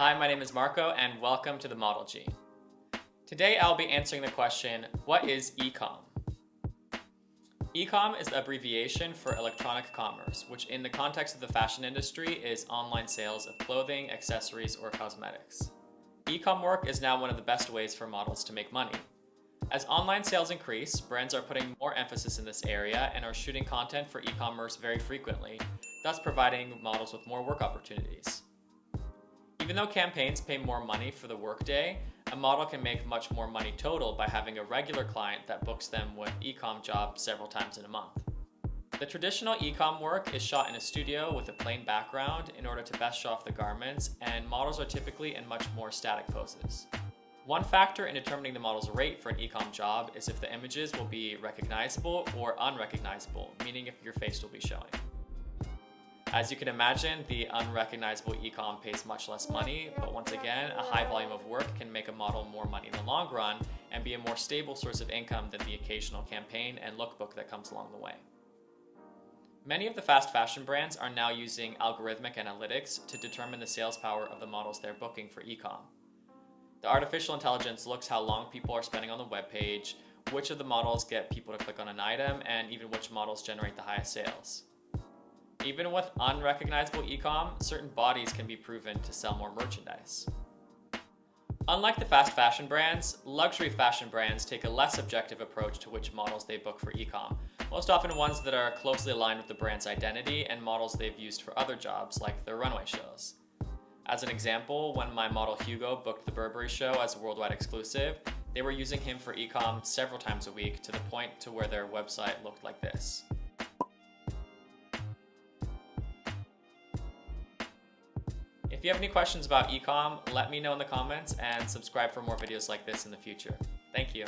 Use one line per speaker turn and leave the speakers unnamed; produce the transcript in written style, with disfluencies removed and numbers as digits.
Hi, my name is Marco and welcome to the Model G. Today I'll be answering the question, what is Ecom? Ecom is the abbreviation for electronic commerce, which in the context of the fashion industry is online sales of clothing, accessories, or cosmetics. Ecom work is now one of the best ways for models to make money. As online sales increase, brands are putting more emphasis in this area and are shooting content for e-commerce very frequently, thus providing models with more work opportunities. Even though campaigns pay more money for the workday, a model can make much more money total by having a regular client that books them with e-com jobs several times in a month. The traditional e-com work is shot in a studio with a plain background in order to best show off the garments, and models are typically in much more static poses. One factor in determining the model's rate for an e-com job is if the images will be recognizable or unrecognizable, meaning if your face will be showing. As you can imagine, the unrecognizable e-com pays much less money, but once again, a high volume of work can make a model more money in the long run and be a more stable source of income than the occasional campaign and lookbook that comes along the way. Many of the fast fashion brands are now using algorithmic analytics to determine the sales power of the models they're booking for e-com. The artificial intelligence looks how long people are spending on the web page, which of the models get people to click on an item, and even which models generate the highest sales. Even with unrecognizable e-com, certain bodies can be proven to sell more merchandise. Unlike the fast fashion brands, luxury fashion brands take a less objective approach to which models they book for e-com, most often ones that are closely aligned with the brand's identity and models they've used for other jobs like their runway shows. As an example, when my model Hugo booked the Burberry show as a worldwide exclusive, they were using him for e-com several times a week to the point to where their website looked like this. If you have any questions about Ecom, let me know in the comments and subscribe for more videos like this in the future. Thank you.